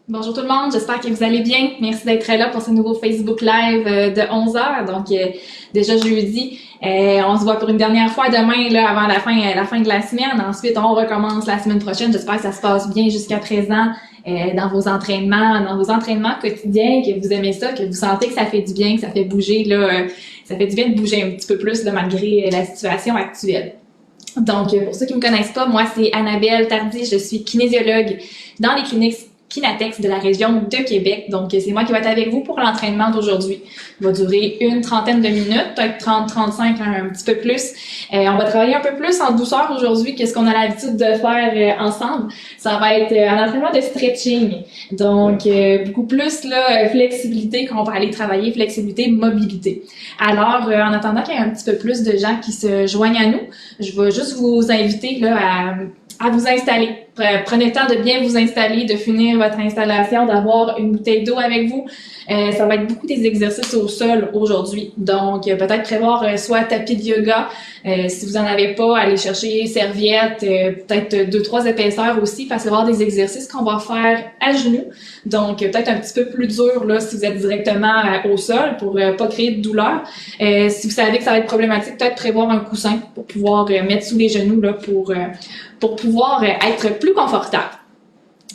Bonjour tout le monde, j'espère que vous allez bien. Merci d'être là pour ce nouveau Facebook Live de 11h. Donc déjà jeudi, on se voit pour une dernière fois demain là avant la fin de la semaine. Ensuite, on recommence la semaine prochaine. J'espère que ça se passe bien jusqu'à présent dans vos entraînements quotidiens, que vous aimez ça, que vous sentez que ça fait du bien, que ça fait bouger là, ça fait du bien de bouger un petit peu plus là, malgré la situation actuelle. Donc, pour ceux qui me connaissent pas, moi, c'est Annabelle Tardy. Je suis kinésiologue dans les cliniques Kinatex de la région de Québec. Donc, c'est moi qui vais être avec vous pour l'entraînement d'aujourd'hui. Il va durer une trentaine de minutes, peut-être 30-35, un petit peu plus. On va travailler un peu plus en douceur aujourd'hui que ce qu'on a l'habitude de faire ensemble. Ça va être un entraînement de stretching. Donc, beaucoup plus là flexibilité qu'on va aller travailler, flexibilité, mobilité. Alors, en attendant qu'il y ait un petit peu plus de gens qui se joignent à nous, je vais juste vous inviter là à vous installer. Prenez le temps de bien vous installer, de finir votre installation, d'avoir une bouteille d'eau avec vous. Ça va être beaucoup des exercices au sol aujourd'hui. Donc, peut-être prévoir soit tapis de yoga. Si vous en avez pas, allez chercher serviette, peut-être 2-3 épaisseurs aussi, parce qu'il va y avoir des exercices qu'on va faire à genoux. Donc, peut-être un petit peu plus dur là si vous êtes directement au sol pour pas créer de douleur. Si vous savez que ça va être problématique, peut-être prévoir un coussin pour pouvoir mettre sous les genoux là pour pouvoir être plus confortable.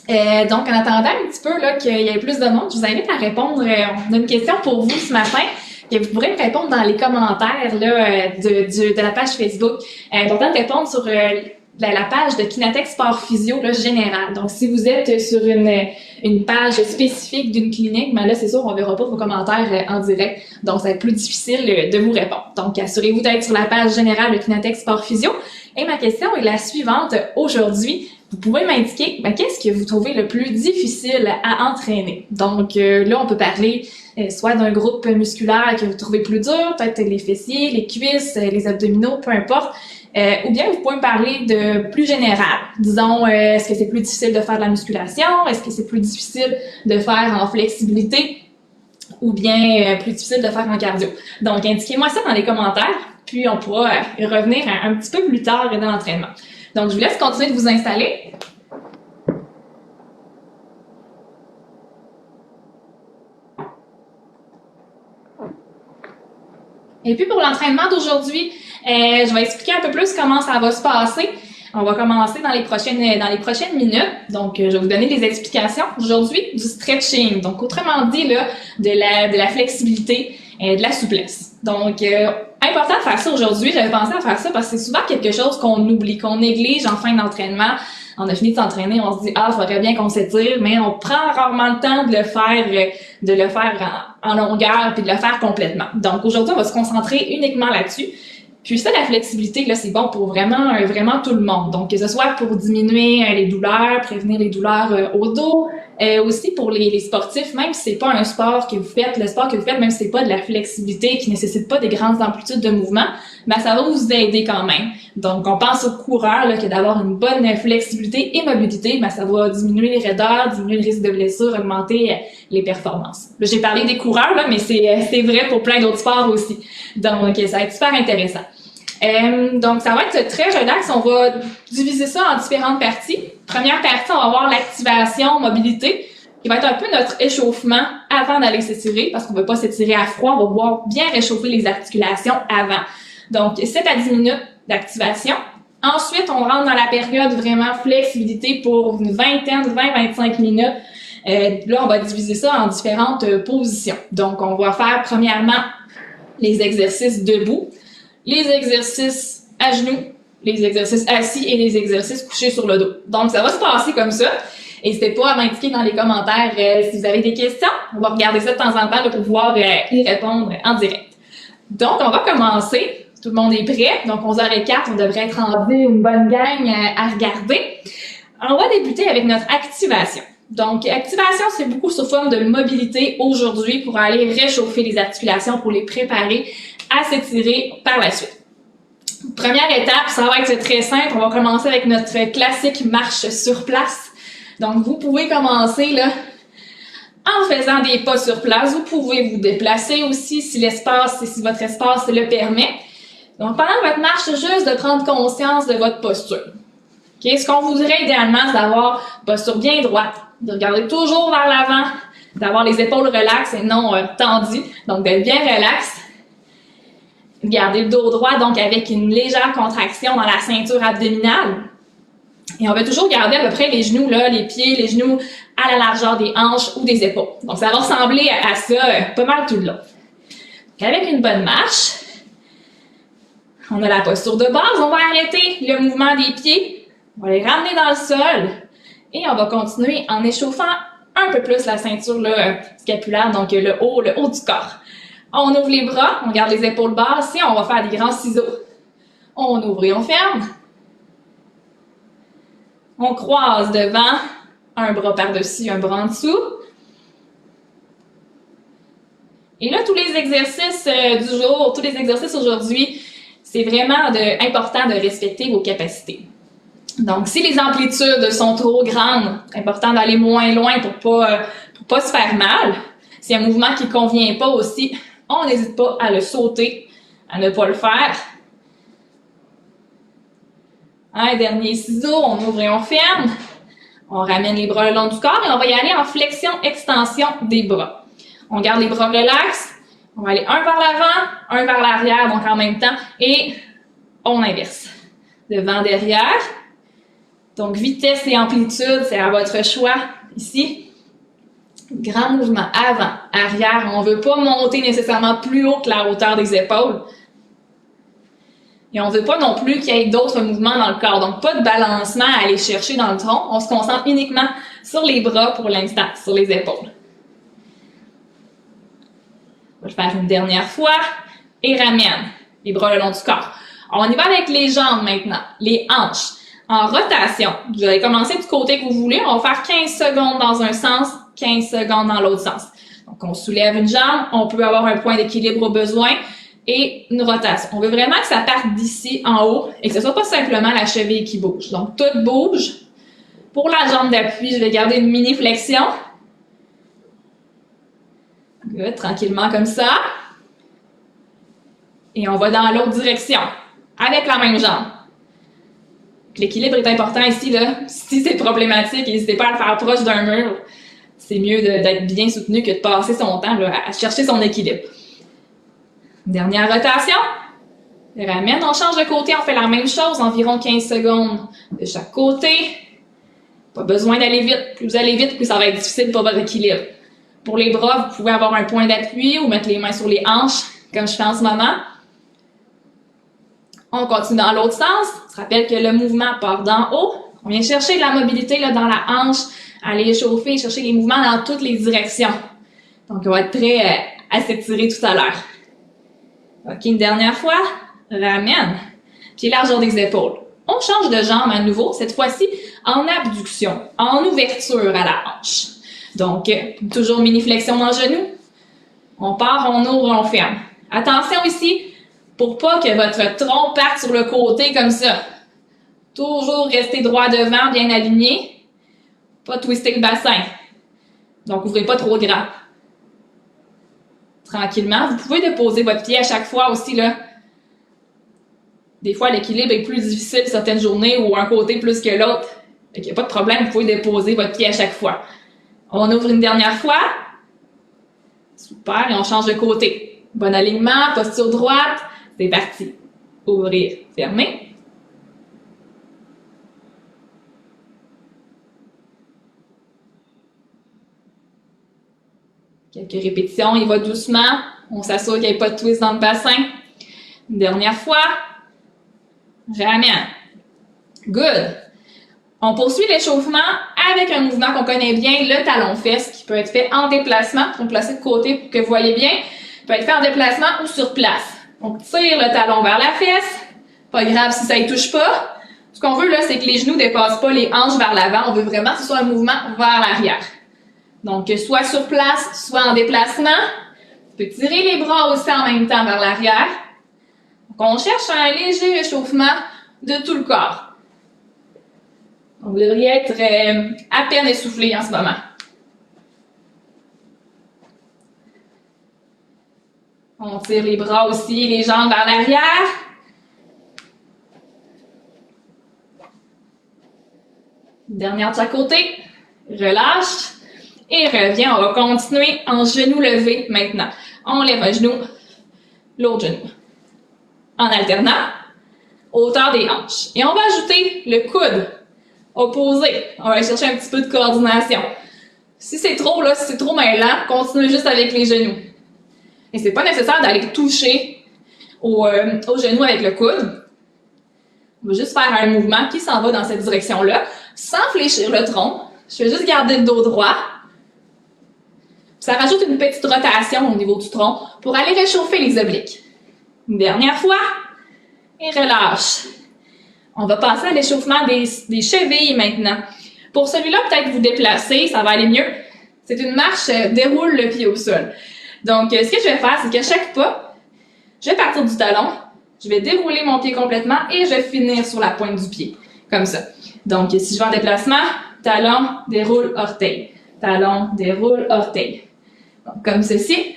Donc, en attendant un petit peu là qu'il y ait plus de monde, je vous invite à répondre. On a une question pour vous ce matin que vous pourrez me répondre dans les commentaires là de la page Facebook. Important de répondre sur la page de Kinatex Sport Physio là, général. Donc, si vous êtes sur une page spécifique d'une clinique, ben là, c'est sûr, on verra pas vos commentaires en direct. Donc, ça va être plus difficile de vous répondre. Donc, assurez-vous d'être sur la page générale de Kinatex Sport Physio. Et ma question est la suivante. Aujourd'hui, vous pouvez m'indiquer qu'est-ce que vous trouvez le plus difficile à entraîner. Donc, là, on peut parler soit d'un groupe musculaire que vous trouvez plus dur, peut-être les fessiers, les cuisses, les abdominaux, peu importe. Ou bien vous pouvez me parler de plus général. Disons, est-ce que c'est plus difficile de faire de la musculation? Est-ce que c'est plus difficile de faire en flexibilité? Ou bien plus difficile de faire en cardio? Donc, indiquez-moi ça dans les commentaires, puis on pourra revenir un petit peu plus tard dans l'entraînement. Donc, je vous laisse continuer de vous installer. Et puis pour l'entraînement d'aujourd'hui, je vais expliquer un peu plus comment ça va se passer. On va commencer dans les prochaines minutes. Donc, je vais vous donner des explications aujourd'hui du stretching. Donc, autrement dit, là, de la flexibilité, de la souplesse. Donc, important de faire ça aujourd'hui. J'avais pensé à faire ça parce que c'est souvent quelque chose qu'on oublie, qu'on néglige en fin d'entraînement. On a fini de s'entraîner, on se dit, il faudrait bien qu'on s'étire, mais on prend rarement le temps de le faire en longueur puis de le faire complètement. Donc, aujourd'hui, on va se concentrer uniquement là-dessus. Puis ça, la flexibilité, là, c'est bon pour vraiment tout le monde. Donc, que ce soit pour diminuer les douleurs, prévenir les douleurs au dos, aussi pour les sportifs, même si c'est pas un sport que vous faites, le sport que vous faites, même si c'est pas de la flexibilité, qui nécessite pas des grandes amplitudes de mouvement, ben ça va vous aider quand même. Donc, on pense aux coureurs, là, que d'avoir une bonne flexibilité et mobilité, ben ça va diminuer les raideurs, diminuer le risque de blessure, augmenter les performances. Là, j'ai parlé des coureurs, là, mais c'est vrai pour plein d'autres sports aussi. Donc, ça va être super intéressant. Donc, ça va être très relax. On va diviser ça en différentes parties. Première partie, on va voir l'activation, mobilité, qui va être un peu notre échauffement avant d'aller s'étirer, parce qu'on ne veut pas s'étirer à froid. On va pouvoir bien réchauffer les articulations avant. Donc, 7 à 10 minutes d'activation. Ensuite, on rentre dans la période vraiment flexibilité pour une vingtaine, 20-25 minutes. Là, on va diviser ça en différentes positions. Donc, on va faire premièrement les exercices debout, les exercices à genoux, les exercices assis et les exercices couchés sur le dos. Donc, ça va se passer comme ça. N'hésitez pas à m'indiquer dans les commentaires si vous avez des questions. On va regarder ça de temps en temps là, pour pouvoir y répondre en direct. Donc, on va commencer. Tout le monde est prêt. Donc, 11h04, on devrait être rendu une bonne gang à regarder. On va débuter avec notre activation. Donc, activation, c'est beaucoup sous forme de mobilité aujourd'hui pour aller réchauffer les articulations, pour les préparer à s'étirer par la suite. Première étape, ça va être très simple. On va commencer avec notre classique marche sur place. Donc, vous pouvez commencer là en faisant des pas sur place. Vous pouvez vous déplacer aussi si votre espace le permet. Donc, pendant votre marche, juste de prendre conscience de votre posture. Okay? Ce qu'on voudrait idéalement, c'est d'avoir une posture bien droite, de regarder toujours vers l'avant, d'avoir les épaules relaxes et non tendues, donc d'être bien relax. Garder le dos droit, donc avec une légère contraction dans la ceinture abdominale. Et on va toujours garder à peu près les genoux, là, les pieds, les genoux à la largeur des hanches ou des épaules. Donc ça va ressembler à ça pas mal tout le long. Donc, avec une bonne marche, on a la posture de base, on va arrêter le mouvement des pieds, on va les ramener dans le sol et on va continuer en échauffant un peu plus la ceinture là, scapulaire, donc le haut du corps. On ouvre les bras, on garde les épaules basses et on va faire des grands ciseaux. On ouvre et on ferme. On croise devant, un bras par-dessus, un bras en dessous. Et là, tous les exercices du jour, tous les exercices aujourd'hui, c'est vraiment important de respecter vos capacités. Donc, si les amplitudes sont trop grandes, c'est important d'aller moins loin pour pas se faire mal. Si un mouvement qui ne convient pas aussi, on n'hésite pas à le sauter, à ne pas le faire. Un dernier ciseau, on ouvre et on ferme. On ramène les bras le long du corps et on va y aller en flexion-extension des bras. On garde les bras relax. On va aller un vers l'avant, un vers l'arrière, donc en même temps, et on inverse. Devant, derrière. Donc, vitesse et amplitude, c'est à votre choix ici. Grand mouvement avant, arrière. On ne veut pas monter nécessairement plus haut que la hauteur des épaules. Et on ne veut pas non plus qu'il y ait d'autres mouvements dans le corps. Donc, pas de balancement à aller chercher dans le tronc. On se concentre uniquement sur les bras pour l'instant, sur les épaules. On va le faire une dernière fois. Et ramène les bras le long du corps. Alors, on y va avec les jambes maintenant, les hanches. En rotation, vous allez commencer du côté que vous voulez. On va faire 15 secondes dans un sens, 15 secondes dans l'autre sens. Donc, on soulève une jambe, on peut avoir un point d'équilibre au besoin et une rotation. On veut vraiment que ça parte d'ici en haut et que ce soit pas simplement la cheville qui bouge. Donc, tout bouge. Pour la jambe d'appui, je vais garder une mini flexion. Good, tranquillement comme ça. Et on va dans l'autre direction, avec la même jambe. L'équilibre est important ici, là. Si c'est problématique, n'hésitez pas à le faire proche d'un mur. C'est mieux d'être bien soutenu que de passer son temps là, à chercher son équilibre. Dernière rotation. Ramène, on change de côté, on fait la même chose, environ 15 secondes de chaque côté. Pas besoin d'aller vite. Plus vous allez vite, plus ça va être difficile pour votre équilibre. Pour les bras, vous pouvez avoir un point d'appui ou mettre les mains sur les hanches, comme je fais en ce moment. On continue dans l'autre sens. On se rappelle que le mouvement part d'en haut. On vient chercher de la mobilité là, dans la hanche, aller échauffer, chercher les mouvements dans toutes les directions. Donc, on va être prêt à s'étirer tout à l'heure. OK, une dernière fois. Ramène. Pied largeur des épaules. On change de jambe à nouveau, cette fois-ci en abduction, en ouverture à la hanche. Donc, toujours mini-flexion dans le genou. On part, on ouvre, on ferme. Attention ici, pour pas que votre tronc parte sur le côté comme ça. Toujours rester droit devant, bien aligné. Pas twister le bassin. Donc, ouvrez pas trop grand. Tranquillement. Vous pouvez déposer votre pied à chaque fois aussi, là. Des fois, l'équilibre est plus difficile certaines journées ou un côté plus que l'autre. Il n'y a pas de problème, vous pouvez déposer votre pied à chaque fois. On ouvre une dernière fois. Super, et on change de côté. Bon alignement, posture droite. C'est parti. Ouvrir, fermer. Quelques répétitions, il va doucement. On s'assure qu'il n'y ait pas de twist dans le bassin. Une dernière fois. Ramène. Good. On poursuit l'échauffement avec un mouvement qu'on connaît bien, le talon-fesse, qui peut être fait en déplacement. On peut placer de côté pour que vous voyez bien. Il peut être fait en déplacement ou sur place. Donc, tire le talon vers la fesse. Pas grave si ça ne touche pas. Ce qu'on veut, là, c'est que les genoux ne dépassent pas les hanches vers l'avant. On veut vraiment que ce soit un mouvement vers l'arrière. Donc, soit sur place, soit en déplacement. Vous pouvez tirer les bras aussi en même temps vers l'arrière. Donc, on cherche un léger réchauffement de tout le corps. Donc, vous devriez être à peine essoufflé en ce moment. On tire les bras aussi, les jambes vers l'arrière. Dernière de chaque côté. Relâche. Et reviens. On va continuer en genou levé maintenant. On lève un genou, l'autre genou. En alternant, hauteur des hanches. Et on va ajouter le coude opposé. On va aller chercher un petit peu de coordination. Si c'est trop, là, si c'est trop mêlant, continuez juste avec les genoux. Et c'est pas nécessaire d'aller toucher au genou avec le coude. On va juste faire un mouvement qui s'en va dans cette direction-là, sans fléchir le tronc. Je vais juste garder le dos droit. Ça rajoute une petite rotation au niveau du tronc pour aller réchauffer les obliques. Une dernière fois. Et relâche. On va passer à l'échauffement des chevilles maintenant. Pour celui-là, peut-être vous déplacer, ça va aller mieux. C'est une marche, déroule le pied au sol. Donc, ce que je vais faire, c'est qu'à chaque pas, je vais partir du talon, je vais dérouler mon pied complètement et je vais finir sur la pointe du pied. Comme ça. Donc, si je vais en déplacement, talon, déroule, orteil. Talon, déroule, orteil. Donc, comme ceci.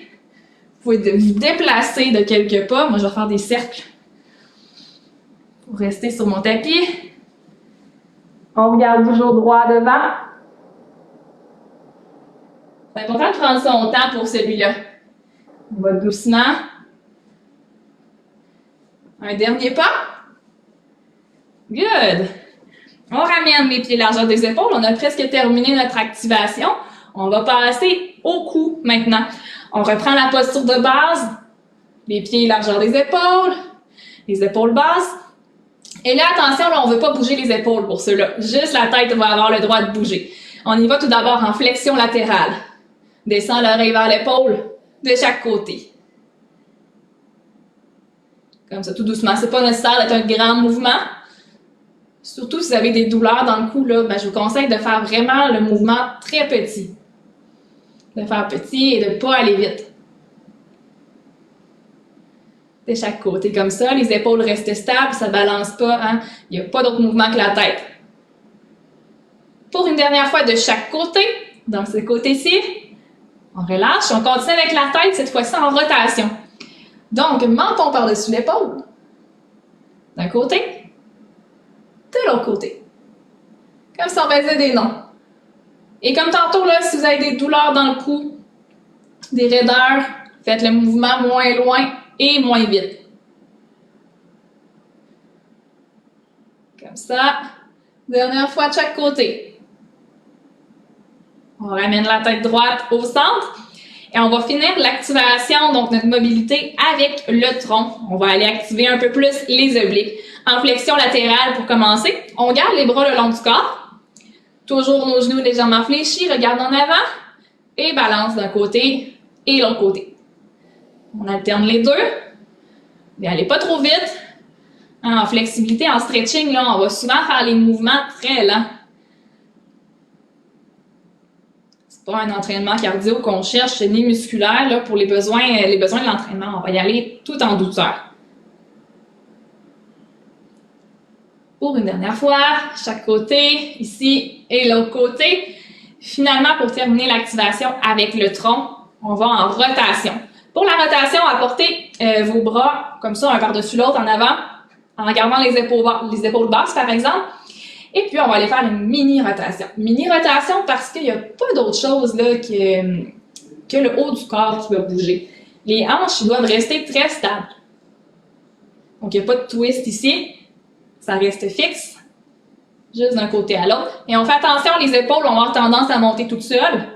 Vous pouvez vous déplacer de quelques pas. Moi, je vais faire des cercles. Pour rester sur mon tapis. On regarde toujours droit devant. C'est important de prendre son temps pour celui-là. On va doucement. Un dernier pas. Good. On ramène les pieds largeur des épaules. On a presque terminé notre activation. On va passer au cou maintenant. On reprend la posture de base. Les pieds largeur des épaules. Les épaules basses. Et là, attention, là, on ne veut pas bouger les épaules pour ceux-là. Juste la tête va avoir le droit de bouger. On y va tout d'abord en flexion latérale. Descends l'oreille vers l'épaule de chaque côté. Comme ça, tout doucement. C'est pas nécessaire d'être un grand mouvement. Surtout si vous avez des douleurs dans le cou, là, ben, je vous conseille de faire vraiment le mouvement très petit. De faire petit et de ne pas aller vite. De chaque côté, comme ça. Les épaules restent stables, ça ne balance pas. Hein? Il n'y a pas d'autre mouvement que la tête. Pour une dernière fois de chaque côté, donc ce côté-ci, on relâche, on continue avec la tête, cette fois-ci en rotation. Donc, menton par-dessus l'épaule, d'un côté, de l'autre côté. Comme si on faisait des noms. Et comme tantôt, là, si vous avez des douleurs dans le cou, des raideurs, faites le mouvement moins loin et moins vite. Comme ça. Dernière fois de chaque côté. On ramène la tête droite au centre. Et on va finir l'activation, donc notre mobilité, avec le tronc. On va aller activer un peu plus les obliques. En flexion latérale pour commencer. On garde les bras le long du corps. Toujours nos genoux légèrement fléchis. Regarde en avant. Et balance d'un côté et l'autre côté. On alterne les deux. Mais allez pas trop vite. En flexibilité, en stretching, là, on va souvent faire les mouvements très lents. C'est pas un entraînement cardio qu'on cherche, c'est ni musculaire là, pour les besoins de l'entraînement. On va y aller tout en douceur. Pour une dernière fois, chaque côté, ici et l'autre côté. Finalement, pour terminer l'activation avec le tronc, on va en rotation. Pour la rotation, apportez vos bras comme ça, un par-dessus l'autre en avant, en gardant les épaules basses par exemple. Et puis, on va aller faire une mini-rotation. Mini-rotation parce qu'il n'y a pas d'autre chose là, que le haut du corps qui va bouger. Les hanches doivent rester très stables. Donc, il n'y a pas de twist ici. Ça reste fixe, juste d'un côté à l'autre. Et on fait attention, les épaules vont avoir tendance à monter toutes seules.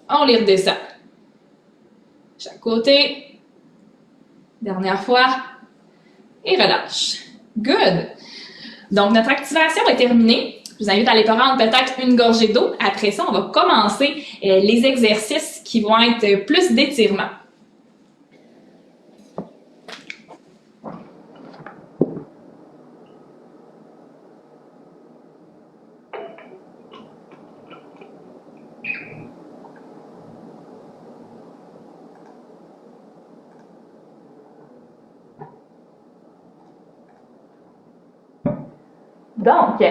On les redescend. Chaque côté. Dernière fois. Et relâche. Good. Donc, notre activation est terminée. Je vous invite à aller prendre peut-être une gorgée d'eau. Après ça, on va commencer les exercices qui vont être plus d'étirement. Donc,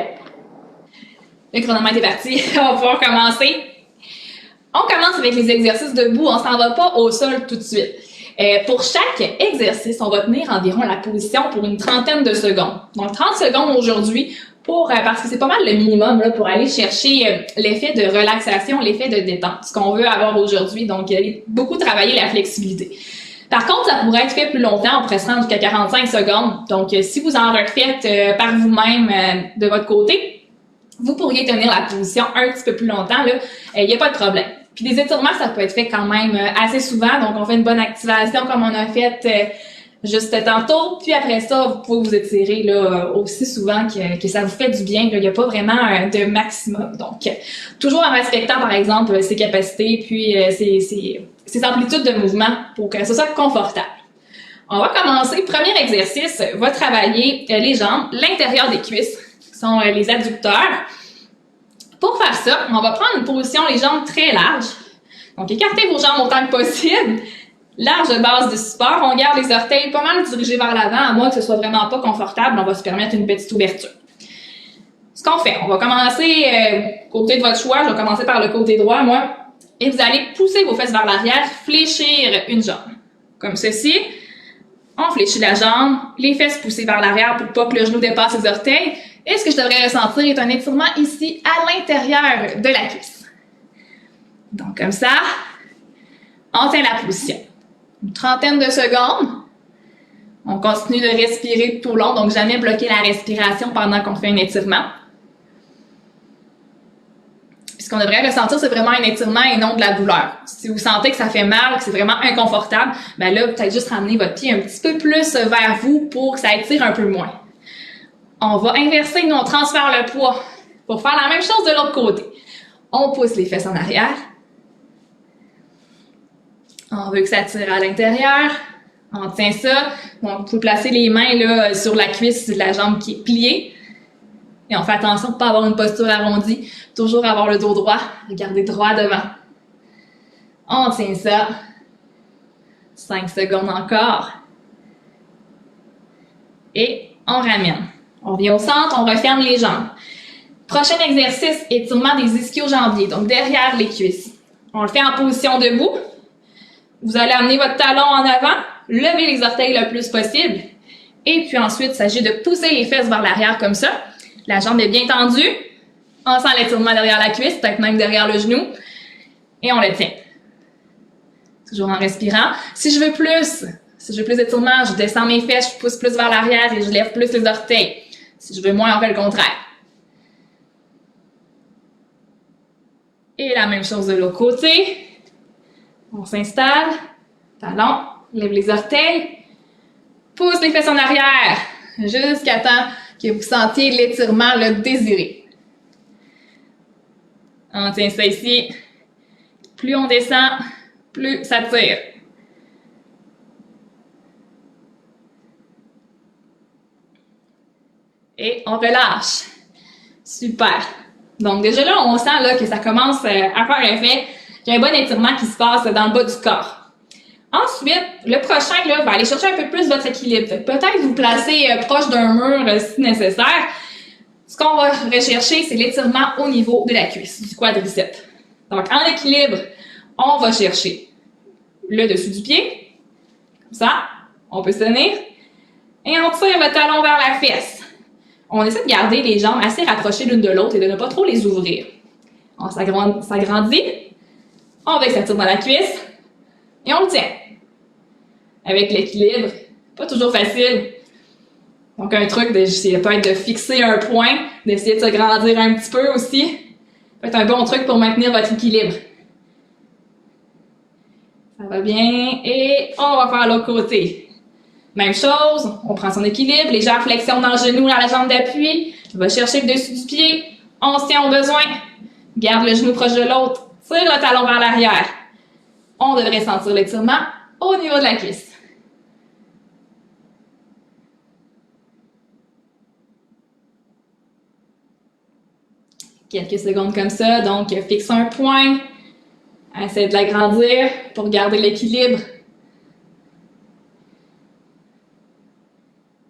le chronomètre est parti. On va pouvoir commencer. On commence avec les exercices debout. On s'en va pas au sol tout de suite. Pour chaque exercice, on va tenir environ la position pour une trentaine de secondes. Donc, 30 secondes aujourd'hui parce que c'est pas mal le minimum là, pour aller chercher l'effet de relaxation, l'effet de détente, ce qu'on veut avoir aujourd'hui. Donc, beaucoup travailler la flexibilité. Par contre, ça pourrait être fait plus longtemps, on pourrait se rendre jusqu'à 45 secondes. Donc, si vous en refaites par vous-même de votre côté, vous pourriez tenir la position un petit peu plus longtemps, là, il n'y a pas de problème. Puis des étirements, ça peut être fait quand même assez souvent, donc on fait une bonne activation comme on a fait juste tantôt, puis après ça, vous pouvez vous étirer là, aussi souvent que ça vous fait du bien. Il n'y a pas vraiment de maximum. Donc, toujours en respectant, par exemple, ses capacités, puis ses amplitudes de mouvement pour que ce soit confortable. On va commencer. Premier exercice va travailler les jambes, l'intérieur des cuisses, qui sont les adducteurs. Pour faire ça, on va prendre une position les jambes très larges. Donc, écartez vos jambes autant que possible. Large base de support. On garde les orteils pas mal dirigés vers l'avant, à moins que ce soit vraiment pas confortable. On va se permettre une petite ouverture. Ce qu'on fait, on va commencer côté de votre choix. Je vais commencer par le côté droit, moi. Et vous allez pousser vos fesses vers l'arrière, fléchir une jambe. Comme ceci. On fléchit la jambe, les fesses poussées vers l'arrière pour pas que le genou dépasse les orteils. Et ce que je devrais ressentir est un étirement ici à l'intérieur de la cuisse. Donc comme ça, on tient la position. Une trentaine de secondes. On continue de respirer tout le long, donc jamais bloquer la respiration pendant qu'on fait un étirement. Puis ce qu'on devrait ressentir, c'est vraiment un étirement et non de la douleur. Si vous sentez que ça fait mal, que c'est vraiment inconfortable, ben là, peut-être juste ramener votre pied un petit peu plus vers vous pour que ça étire un peu moins. On va inverser, nous on transfère le poids pour faire la même chose de l'autre côté. On pousse les fesses en arrière. On veut que ça tire à l'intérieur. On tient ça. Donc, vous pouvez placer les mains là, sur la cuisse de la jambe qui est pliée. Et on fait attention de ne pas avoir une posture arrondie. Toujours avoir le dos droit. Regardez droit devant. On tient ça. 5 secondes encore. Et on ramène. On vient au centre, on referme les jambes. Prochain exercice, étirement des ischio-jambiers. Donc, derrière les cuisses. On le fait en position debout. Vous allez amener votre talon en avant, lever les orteils le plus possible. Et puis ensuite, il s'agit de pousser les fesses vers l'arrière comme ça. La jambe est bien tendue. On sent l'étirement derrière la cuisse, peut-être même derrière le genou. Et on le tient. Toujours en respirant. Si je veux plus d'étirement, je descends mes fesses, je pousse plus vers l'arrière et je lève plus les orteils. Si je veux moins, on fait le contraire. Et la même chose de l'autre côté. On s'installe, talon, lève les orteils, pousse les fesses en arrière jusqu'à temps que vous sentiez l'étirement le désiré. On tient ça ici. Plus on descend, plus ça tire. Et on relâche. Super. Donc déjà là, on sent là, que ça commence à faire effet. Il y a un bon étirement qui se passe dans le bas du corps. Ensuite, le prochain là, va aller chercher un peu plus votre équilibre. Peut-être vous placer proche d'un mur si nécessaire. Ce qu'on va rechercher, c'est l'étirement au niveau de la cuisse, du quadriceps. Donc, en équilibre, on va chercher le dessus du pied. Comme ça, on peut se tenir. Et on tire le talon vers la fesse. On essaie de garder les jambes assez rapprochées l'une de l'autre et de ne pas trop les ouvrir. On s'agrandit. On va s'étirer dans la cuisse. Et on le tient. Avec l'équilibre. Pas toujours facile. Donc, un truc, ça peut être de fixer un point, d'essayer de se grandir un petit peu aussi. Ça peut être un bon truc pour maintenir votre équilibre. Ça va bien. Et on va faire l'autre côté. Même chose, on prend son équilibre, légère flexion dans le genou, dans la jambe d'appui. On va chercher le dessus du pied. On se tient au besoin. Garde le genou proche de l'autre. Tire le talon vers l'arrière. On devrait sentir l'étirement au niveau de la cuisse. Quelques secondes comme ça, donc fixe un point. Essaie de l'agrandir pour garder l'équilibre.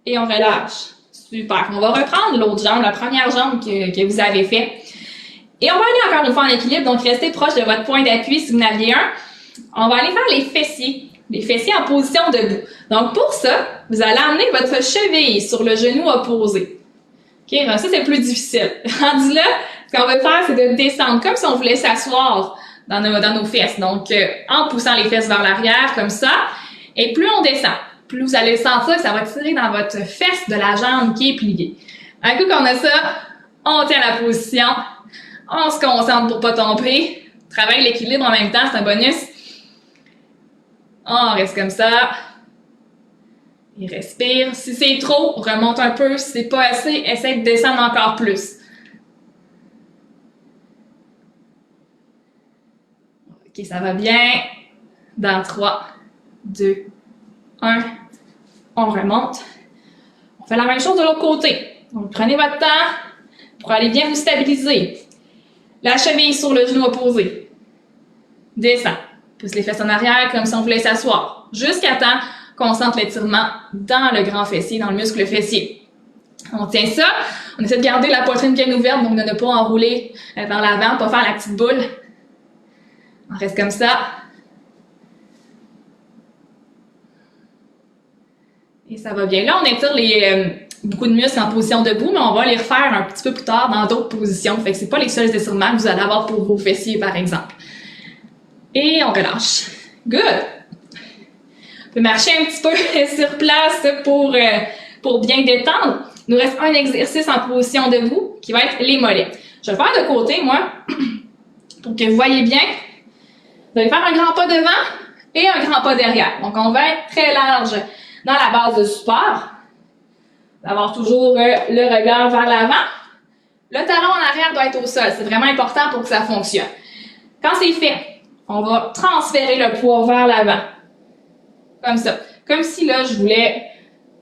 Et on relâche. Super. On va reprendre l'autre jambe, la première jambe que vous avez fait. Et on va aller encore une fois en équilibre, donc restez proche de votre point d'appui si vous en aviez un. On va aller faire les fessiers en position debout. Donc pour ça, vous allez amener votre cheville sur le genou opposé. OK, ça c'est plus difficile. Rendu là, ce qu'on veut faire, c'est de descendre comme si on voulait s'asseoir dans nos fesses. Donc, en poussant les fesses vers l'arrière, comme ça. Et plus on descend, plus vous allez sentir que ça va tirer dans votre fesse de la jambe qui est pliée. Un coup qu'on a ça, on tient la position, on se concentre pour pas tomber, travaille l'équilibre en même temps, c'est un bonus. On reste comme ça. Et respire. Si c'est trop, remonte un peu. Si c'est pas assez, essaie de descendre encore plus. OK, ça va bien. Dans 3, 2, 1. On remonte. On fait la même chose de l'autre côté. Donc, prenez votre temps pour aller bien vous stabiliser. La cheville sur le genou opposé. Descend. Pousse les fesses en arrière comme si on voulait s'asseoir. Jusqu'à temps qu'on sente l'étirement dans le grand fessier, dans le muscle fessier. On tient ça. On essaie de garder la poitrine bien ouverte, donc de ne pas enrouler vers l'avant, pas faire la petite boule. On reste comme ça. Et ça va bien. Là, on étire beaucoup de muscles en position debout, mais on va les refaire un petit peu plus tard dans d'autres positions. Fait que c'est pas les seuls étirements que vous allez avoir pour vos fessiers, par exemple. Et on relâche. Good! On peut marcher un petit peu sur place pour bien détendre. Il nous reste un exercice en position debout qui va être les mollets. Je vais le faire de côté, moi, pour que vous voyez bien. Vous allez faire un grand pas devant et un grand pas derrière. Donc, on va être très large dans la base de support. D'avoir toujours le regard vers l'avant. Le talon en arrière doit être au sol. C'est vraiment important pour que ça fonctionne. Quand c'est fait, on va transférer le poids vers l'avant. Comme ça. Comme si, là, je voulais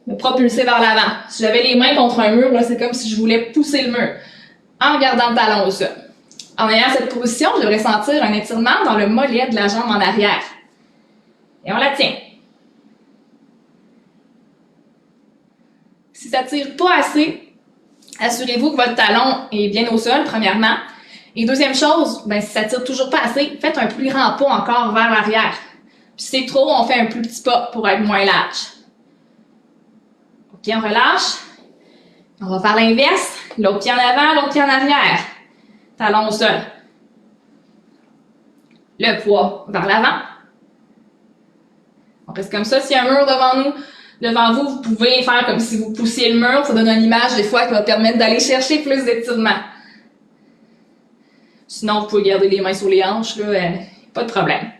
me propulser vers l'avant. Si j'avais les mains contre un mur, là, c'est comme si je voulais pousser le mur. En gardant le talon au sol. En ayant cette position, je devrais sentir un étirement dans le mollet de la jambe en arrière. Et on la tient. Si ça tire pas assez, assurez-vous que votre talon est bien au sol, premièrement. Et deuxième chose, ben, si ça tire toujours pas assez, faites un plus grand pas encore vers l'arrière. Puis si c'est trop, on fait un plus petit pas pour être moins large. OK, on relâche. On va faire l'inverse. L'autre pied en avant, l'autre pied en arrière. Talon au sol. Le poids vers l'avant. On reste comme ça. S'il y a un mur devant vous, vous pouvez faire comme si vous poussiez le mur. Ça donne une image des fois qui va permettre d'aller chercher plus d'étirement. Sinon, vous pouvez garder les mains sur les hanches, là, pas de problème.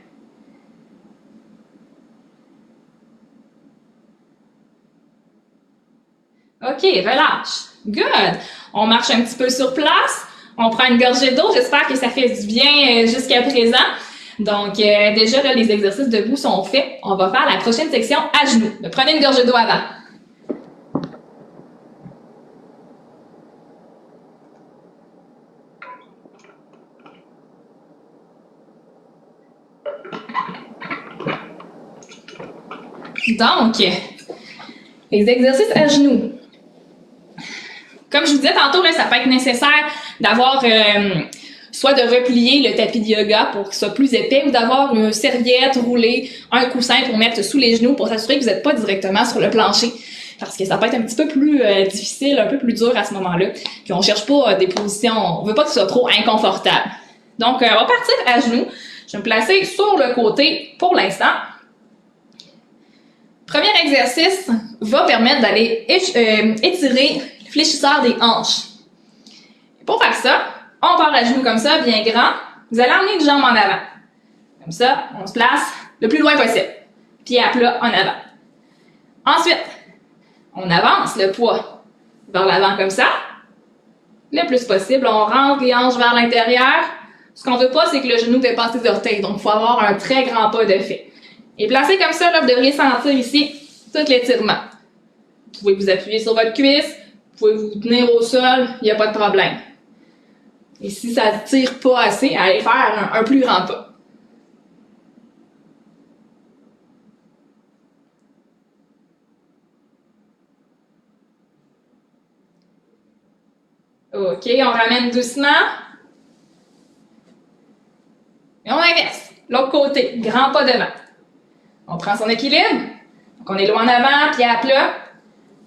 OK, relâche. Good! On marche un petit peu sur place. On prend une gorgée d'eau. J'espère que ça fait du bien jusqu'à présent. Donc, déjà, là, les exercices debout sont faits. On va faire la prochaine section à genoux. Prenez une gorgée d'eau avant. Donc, les exercices à genoux. Comme je vous disais tantôt, là, ça peut être nécessaire d'avoir soit de replier le tapis de yoga pour qu'il soit plus épais ou d'avoir une serviette roulée, un coussin pour mettre sous les genoux pour s'assurer que vous n'êtes pas directement sur le plancher. Parce que ça peut être un petit peu plus difficile, un peu plus dur à ce moment-là. Puis on cherche pas des positions, on veut pas que ce soit trop inconfortable. Donc, on va partir à genoux. Je vais me placer sur le côté pour l'instant. Premier exercice va permettre d'aller étirer le fléchisseur des hanches. Pour faire ça, on part à genoux comme ça, bien grand. Vous allez emmener une jambe en avant. Comme ça, on se place le plus loin possible. Pied à plat en avant. Ensuite, on avance le poids vers l'avant comme ça. Le plus possible, on rentre les hanches vers l'intérieur. Ce qu'on veut pas, c'est que le genou dépasse les orteils. Donc, il faut avoir un très grand pas de fait. Et placé comme ça, là, vous devriez sentir ici tout l'étirement. Vous pouvez vous appuyer sur votre cuisse, vous pouvez vous tenir au sol, il n'y a pas de problème. Et si ça ne tire pas assez, allez faire un plus grand pas. OK, on ramène doucement. Et on inverse. L'autre côté, grand pas devant. On prend son équilibre. Donc, on est loin en avant, pied à plat.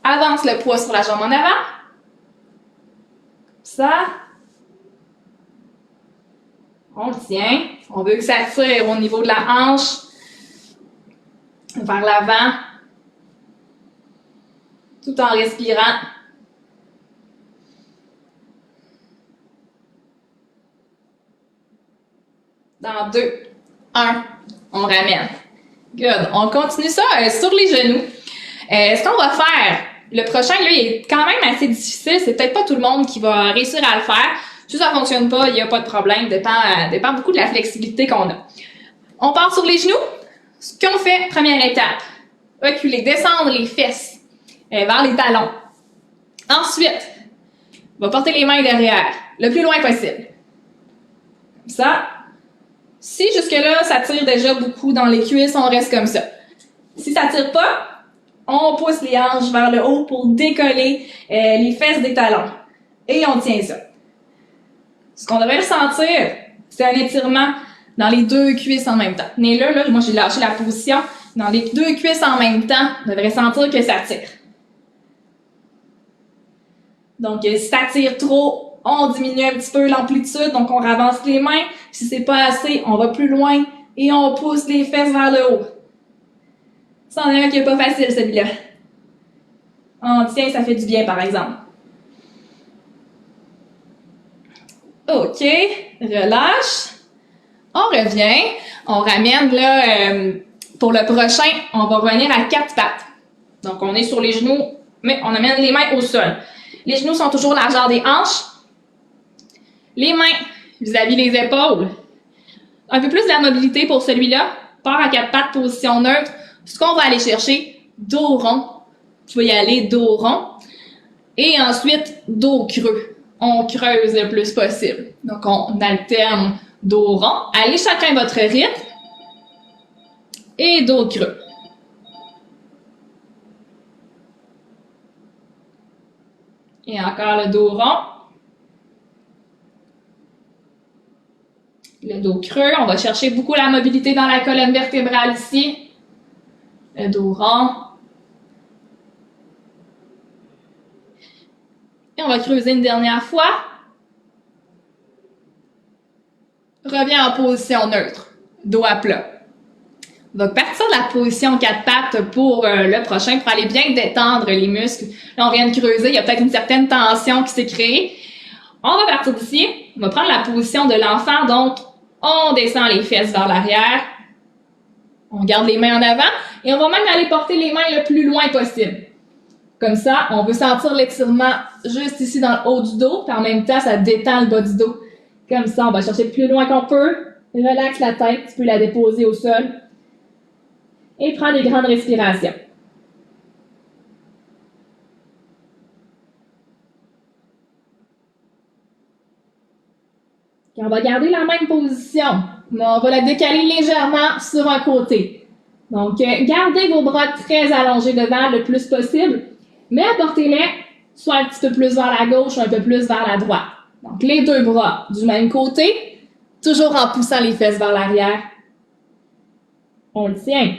Avance le poids sur la jambe en avant. Ça. On le tient. On veut que ça tire au niveau de la hanche. Vers l'avant. Tout en respirant. Dans 2, 1, on ramène. Good. On continue ça sur les genoux. Ce qu'on va faire, le prochain, là, il est quand même assez difficile. C'est peut-être pas tout le monde qui va réussir à le faire. Si ça fonctionne pas, il n'y a pas de problème. Dépend beaucoup de la flexibilité qu'on a. On part sur les genoux. Ce qu'on fait, première étape, reculer, descendre les fesses vers les talons. Ensuite, on va porter les mains derrière, le plus loin possible. Comme ça. Si jusque-là, ça tire déjà beaucoup dans les cuisses, on reste comme ça. Si ça tire pas, on pousse les hanches vers le haut pour décoller les fesses des talons. Et on tient ça. Ce qu'on devrait ressentir, c'est un étirement dans les 2 cuisses en même temps. Mais là, moi j'ai lâché la position. Dans les 2 cuisses en même temps, on devrait sentir que ça tire. Donc, si ça tire trop, on diminue un petit peu l'amplitude, donc on avance les mains. Si c'est pas assez, on va plus loin et on pousse les fesses vers le haut. C'en est un qui est pas facile, celui-là. On tient, ça fait du bien, par exemple. OK, relâche. On revient. On ramène, là, pour le prochain, on va revenir à 4 pattes. Donc, on est sur les genoux, mais on amène les mains au sol. Les genoux sont toujours largeur des hanches. Les mains vis-à-vis les épaules. Un peu plus de la mobilité pour celui-là. Part à 4 pattes, position neutre. Ce qu'on va aller chercher, dos rond. Tu vas y aller dos rond. Et ensuite, dos creux. On creuse le plus possible. Donc, on alterne dos rond. Allez chacun votre rythme. Et dos creux. Et encore le dos rond. Le dos creux, on va chercher beaucoup la mobilité dans la colonne vertébrale ici. Le dos rond. Et on va creuser une dernière fois. Reviens en position neutre, dos à plat. Donc, partir de la position 4 pattes pour le prochain, pour aller bien détendre les muscles. Là, on vient de creuser, il y a peut-être une certaine tension qui s'est créée. On va partir d'ici, on va prendre la position de l'enfant, donc on descend les fesses vers l'arrière. On garde les mains en avant et on va même aller porter les mains le plus loin possible. Comme ça, on veut sentir l'étirement juste ici dans le haut du dos, puis en même temps, ça détend le bas du dos. Comme ça, on va chercher le plus loin qu'on peut. Relaxe la tête, tu peux la déposer au sol. Et prends des grandes respirations. Et on va garder la même position, mais on va la décaler légèrement sur un côté. Donc, gardez vos bras très allongés devant le plus possible, mais apportez-les soit un petit peu plus vers la gauche, un peu plus vers la droite. Donc, les 2 bras du même côté, toujours en poussant les fesses vers l'arrière. On le tient.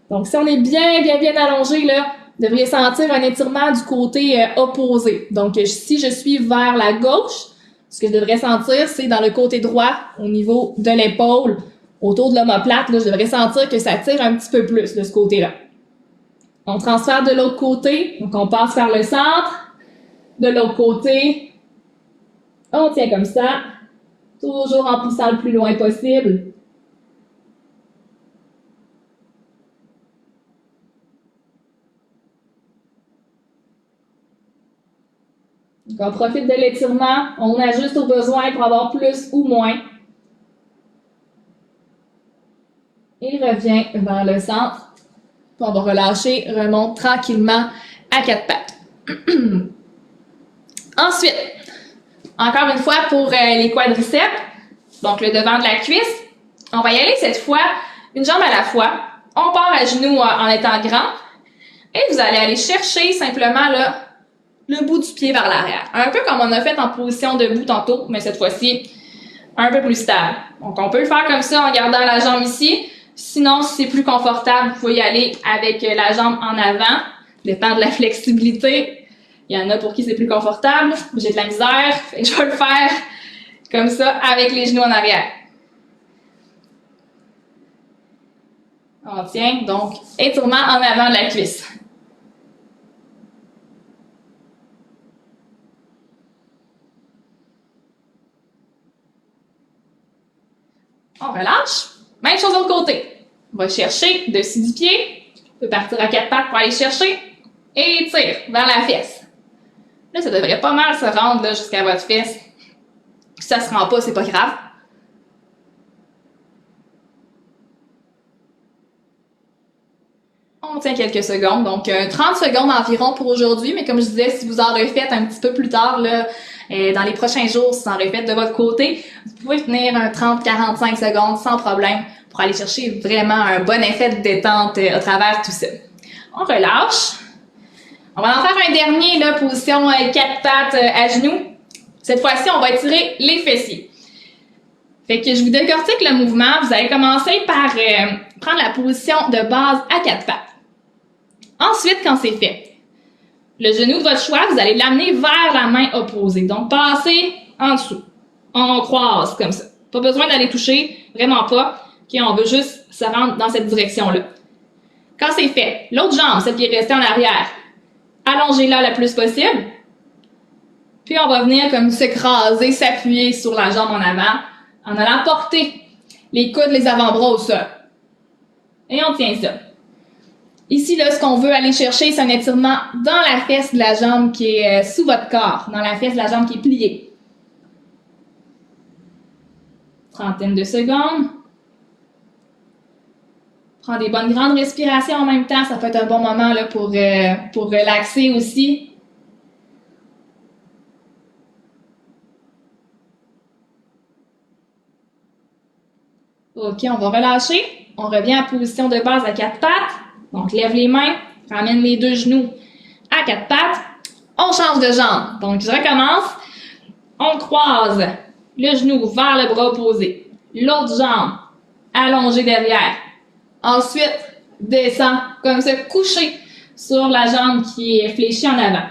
Donc, si on est bien allongé, là, vous devriez sentir un étirement du côté opposé. Donc, si je suis vers la gauche, ce que je devrais sentir, c'est dans le côté droit, au niveau de l'épaule, autour de l'omoplate, là, je devrais sentir que ça tire un petit peu plus de ce côté-là. On transfère de l'autre côté, donc on passe vers le centre. De l'autre côté, on tient comme ça, toujours en poussant le plus loin possible. Donc, on profite de l'étirement, on ajuste au besoin pour avoir plus ou moins. Et revient vers le centre. Puis on va relâcher, remonte tranquillement à 4 pattes. Ensuite, encore une fois pour les quadriceps, donc le devant de la cuisse, on va y aller cette fois une jambe à la fois. On part à genoux en étant grand. Et vous allez aller chercher simplement là, le bout du pied vers l'arrière. Un peu comme on a fait en position debout tantôt, mais cette fois-ci, un peu plus stable. Donc, on peut le faire comme ça en gardant la jambe ici. Sinon, si c'est plus confortable, vous pouvez y aller avec la jambe en avant. Dépend de la flexibilité. Il y en a pour qui c'est plus confortable. J'ai de la misère, fait que je vais le faire comme ça avec les genoux en arrière. On tient, donc étirement en avant de la cuisse. On relâche. Même chose de l'autre côté. On va chercher dessus du pied. On peut partir à 4 pattes pour aller chercher. Et tire vers la fesse. Là, ça devrait pas mal se rendre jusqu'à votre fesse. Si ça se rend pas, c'est pas grave. On tient quelques secondes, donc 30 secondes environ pour aujourd'hui, mais comme je disais, si vous en refaites un petit peu plus tard, là, dans les prochains jours, si vous en refaites de votre côté, vous pouvez tenir un 30-45 secondes sans problème pour aller chercher vraiment un bon effet de détente à travers tout ça. On relâche. On va en faire un dernier, là, position 4 pattes à genoux. Cette fois-ci, on va étirer les fessiers. Fait que je vous décortique le mouvement. Vous allez commencer par prendre la position de base à 4 pattes. Ensuite, quand c'est fait, le genou de votre choix, vous allez l'amener vers la main opposée. Donc, passez en dessous. On croise comme ça. Pas besoin d'aller toucher, vraiment pas. Okay, on veut juste se rendre dans cette direction-là. Quand c'est fait, l'autre jambe, celle qui est restée en arrière, allongez-la le plus possible. Puis on va venir comme s'écraser, s'appuyer sur la jambe en avant en allant porter les coudes, les avant-bras au sol. Et on tient ça. Ici, là, ce qu'on veut aller chercher, c'est un étirement dans la fesse de la jambe qui est sous votre corps, dans la fesse de la jambe qui est pliée. Trentaine de secondes. Prends des bonnes grandes respirations en même temps, ça peut être un bon moment là, pour relaxer aussi. Ok, on va relâcher. On revient en position de base à 4 pattes. Donc, lève les mains, ramène les deux genoux à 4 pattes. On change de jambe. Donc, je recommence. On croise le genou vers le bras opposé. L'autre jambe allongée derrière. Ensuite, descend comme ça, couché sur la jambe qui est fléchie en avant.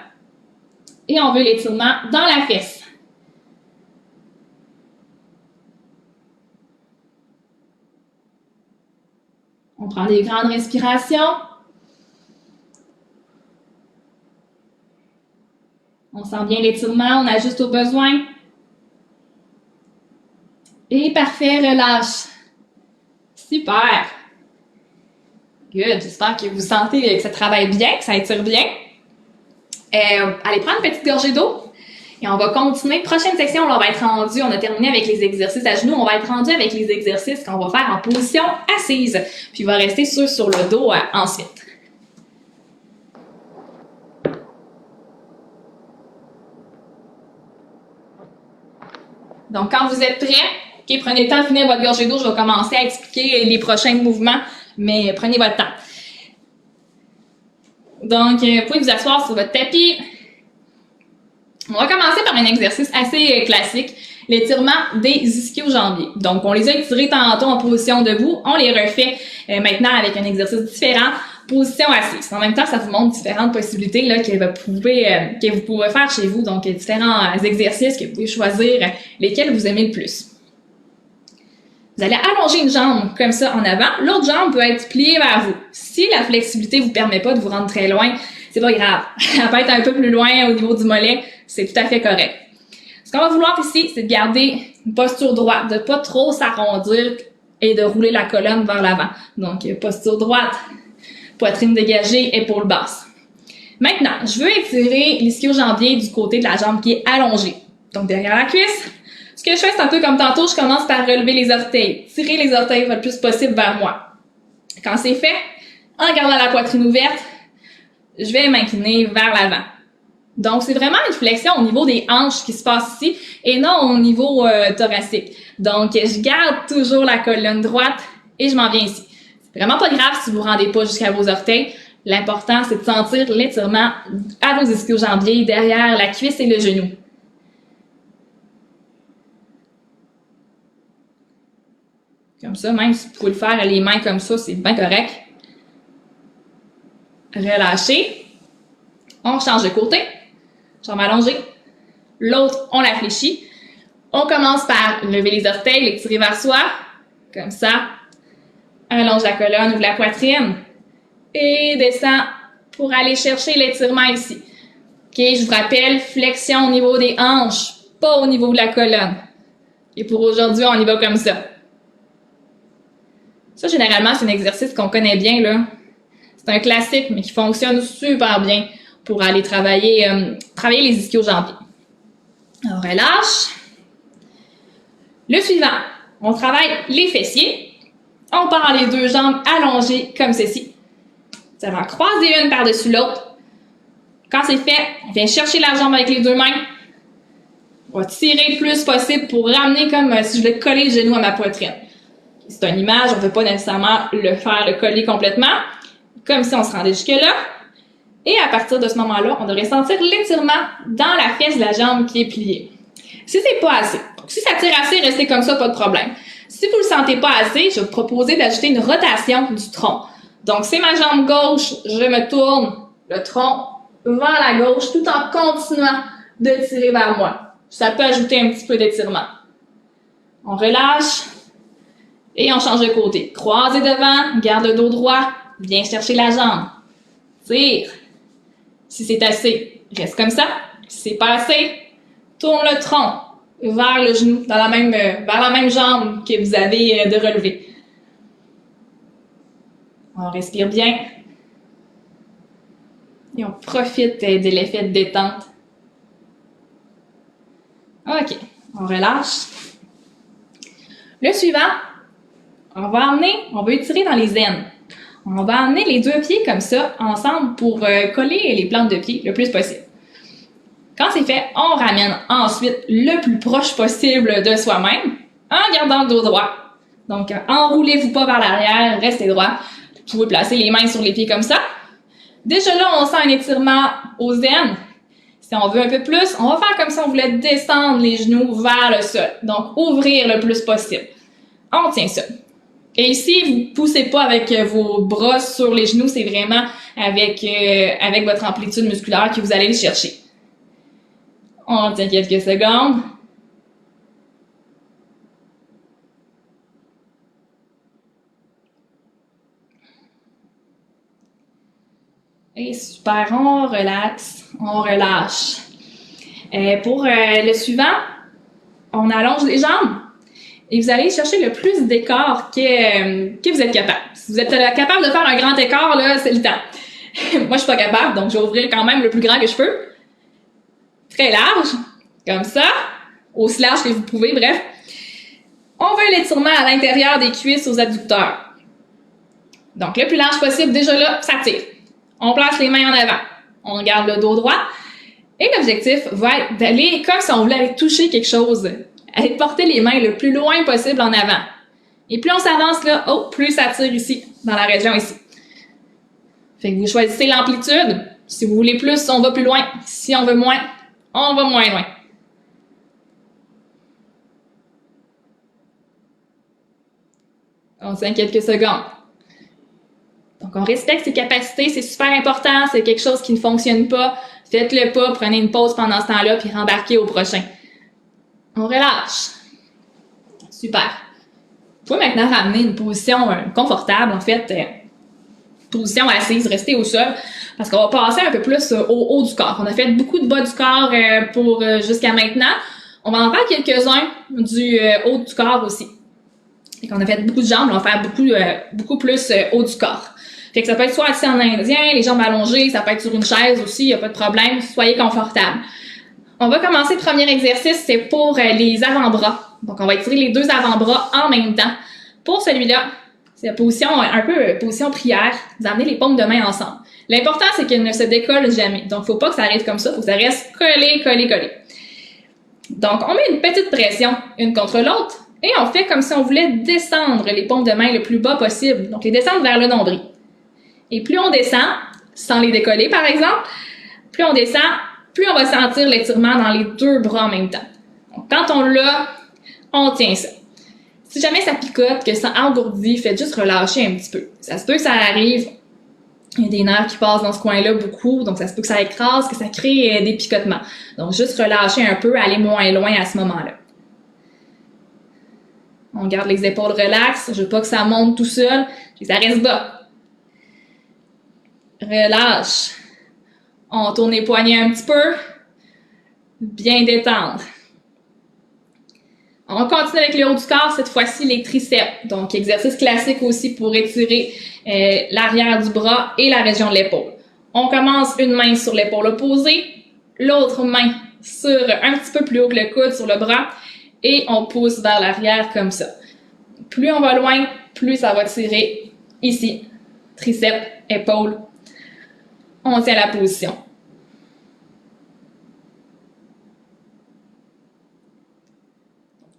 Et on veut l'étirement dans la fesse. On prend des grandes respirations. On sent bien l'étirement, on ajuste au besoin. Et parfait, relâche. Super. Good, j'espère que vous sentez que ça travaille bien, que ça étire bien. Allez prendre une petite gorgée d'eau. Et on va continuer. Prochaine section, on va être rendu, on a terminé avec les exercices à genoux, on va être rendu avec les exercices qu'on va faire en position assise. Puis il va rester sur le dos ensuite. Donc, quand vous êtes prêts, okay, prenez le temps de finir votre gorgée d'eau. Je vais commencer à expliquer les prochains mouvements, mais prenez votre temps. Donc, vous pouvez vous asseoir sur votre tapis. On va commencer par un exercice assez classique, l'étirement des ischio-jambiers. Donc, on les a étirés tantôt en position debout, on les refait maintenant avec un exercice différent, position assise. En même temps, ça vous montre différentes possibilités là, que vous pouvez faire chez vous, donc différents exercices que vous pouvez choisir lesquels vous aimez le plus. Vous allez allonger une jambe comme ça en avant, l'autre jambe peut être pliée vers vous. Si la flexibilité vous permet pas de vous rendre très loin, c'est pas grave. Elle peut être un peu plus loin au niveau du mollet, c'est tout à fait correct. Ce qu'on va vouloir ici, c'est de garder une posture droite, de pas trop s'arrondir et de rouler la colonne vers l'avant. Donc, posture droite, poitrine dégagée, épaules basses. Maintenant, je veux étirer l'ischio-jambier du côté de la jambe qui est allongée. Donc, derrière la cuisse. Ce que je fais, c'est un peu comme tantôt, je commence par relever les orteils. Tirer les orteils le plus possible vers moi. Quand c'est fait, en gardant la poitrine ouverte, je vais m'incliner vers l'avant. Donc, c'est vraiment une flexion au niveau des hanches qui se passe ici et non au niveau thoracique. Donc, je garde toujours la colonne droite et je m'en viens ici. C'est vraiment pas grave si vous ne vous rendez pas jusqu'à vos orteils. L'important, c'est de sentir l'étirement à vos ischio-jambiers derrière la cuisse et le genou. Comme ça, même si vous pouvez le faire les mains comme ça, c'est bien correct. Relâchez. On change de côté. jambe allongée. L'autre, on la fléchit. On commence par lever les orteils, les tirer vers soi, comme ça. Allonge la colonne, ouvre la poitrine. Et descend pour aller chercher l'étirement ici. OK, je vous rappelle, flexion au niveau des hanches, pas au niveau de la colonne. Et pour aujourd'hui, on y va comme ça. Ça, généralement, c'est un exercice qu'on connaît bien, là. C'est un classique, mais qui fonctionne super bien pour aller travailler les ischio-jambiers. On relâche. Le suivant, on travaille les fessiers. On part les deux jambes allongées comme ceci. Ça va en croiser une par-dessus l'autre. Quand c'est fait, on vient chercher la jambe avec les deux mains. On va tirer le plus possible pour ramener comme si je voulais coller le genou à ma poitrine. C'est une image, on ne veut pas nécessairement le coller complètement, comme si on se rendait jusque-là. Et à partir de ce moment-là, on devrait sentir l'étirement dans la fesse de la jambe qui est pliée. Si c'est pas assez, donc si ça tire assez, restez comme ça, pas de problème. Si vous le sentez pas assez, je vais vous proposer d'ajouter une rotation du tronc. Donc, c'est ma jambe gauche, je me tourne le tronc vers la gauche tout en continuant de tirer vers moi. Ça peut ajouter un petit peu d'étirement. On relâche et on change de côté. Croisez devant, garde le dos droit, viens chercher la jambe. Tire. Si c'est assez, reste comme ça. Si c'est pas assez, tourne le tronc vers le genou, vers la même jambe que vous avez de relever. On respire bien. Et on profite de l'effet de détente. OK, on relâche. Le suivant, on va étirer dans les aines. On va amener les deux pieds comme ça, ensemble, pour coller les plantes de pied le plus possible. Quand c'est fait, on ramène ensuite le plus proche possible de soi-même, en gardant le dos droit. Donc, enroulez-vous pas vers l'arrière, restez droit. Vous pouvez placer les mains sur les pieds comme ça. Déjà là, on sent un étirement aux aines. Si on veut un peu plus, on va faire comme si on voulait descendre les genoux vers le sol. Donc, ouvrir le plus possible. On tient ça. Et ici, vous ne poussez pas avec vos bras sur les genoux, c'est vraiment avec votre amplitude musculaire que vous allez le chercher. On tient quelques secondes. Et super, on relaxe, on relâche. Pour le suivant, on allonge les jambes et vous allez chercher le plus d'écart que vous êtes capable. Si vous êtes capable de faire un grand écart, là, c'est le temps. Moi, je suis pas capable, donc je vais ouvrir quand même le plus grand que je peux. Très large, comme ça, aussi large que vous pouvez, bref. On veut l'étirement à l'intérieur des cuisses aux adducteurs. Donc, le plus large possible, déjà là, ça tire. On place les mains en avant. On garde le dos droit. Et l'objectif va être d'aller, comme si on voulait aller toucher quelque chose, aller porter les mains le plus loin possible en avant. Et plus on s'avance là, plus ça tire ici, dans la région ici. Fait que vous choisissez l'amplitude. Si vous voulez plus, on va plus loin. Si on veut moins, on va moins loin. On tient quelques secondes. Donc, on respecte ses capacités, c'est super important, c'est quelque chose qui ne fonctionne pas. Faites-le pas, prenez une pause pendant ce temps-là, puis rembarquez au prochain. On relâche. Super. Vous pouvez maintenant ramener une position confortable, en fait, position assise, restez au sol, parce qu'on va passer un peu plus au haut du corps. On a fait beaucoup de bas du corps pour jusqu'à maintenant. On va en faire quelques-uns du haut du corps aussi. Et qu'on a fait beaucoup de jambes, on va faire beaucoup plus haut du corps. Fait que ça peut être soit assis en indien, les jambes allongées, ça peut être sur une chaise aussi, il n'y a pas de problème, soyez confortable. On va commencer le premier exercice, c'est pour les avant-bras. Donc, on va étirer les deux avant-bras en même temps. Pour celui-là, c'est la position, un peu position prière. Vous amenez les paumes de main ensemble. L'important, c'est qu'elles ne se décollent jamais. Donc, faut pas que ça arrive comme ça, faut que ça reste collé, collé, collé. Donc, on met une petite pression, une contre l'autre, et on fait comme si on voulait descendre les paumes de main le plus bas possible. Donc, les descendre vers le nombril. Et plus on descend, sans les décoller par exemple, plus on descend, plus on va sentir l'étirement dans les deux bras en même temps. Donc, quand on l'a, on tient ça. Si jamais ça picote, que ça engourdit, faites juste relâcher un petit peu. Ça se peut que ça arrive. Il y a des nerfs qui passent dans ce coin-là beaucoup, donc ça se peut que ça écrase, que ça crée des picotements. Donc, juste relâcher un peu, aller moins loin à ce moment-là. On garde les épaules relaxes. Je veux pas que ça monte tout seul. Et ça reste bas. Relâche. On tourne les poignets un petit peu. Bien détendre. On continue avec le haut du corps, cette fois-ci les triceps. Donc, exercice classique aussi pour étirer l'arrière du bras et la région de l'épaule. On commence une main sur l'épaule opposée, l'autre main sur un petit peu plus haut que le coude sur le bras et on pousse vers l'arrière comme ça. Plus on va loin, plus ça va tirer ici. Triceps, épaule. On tient la position.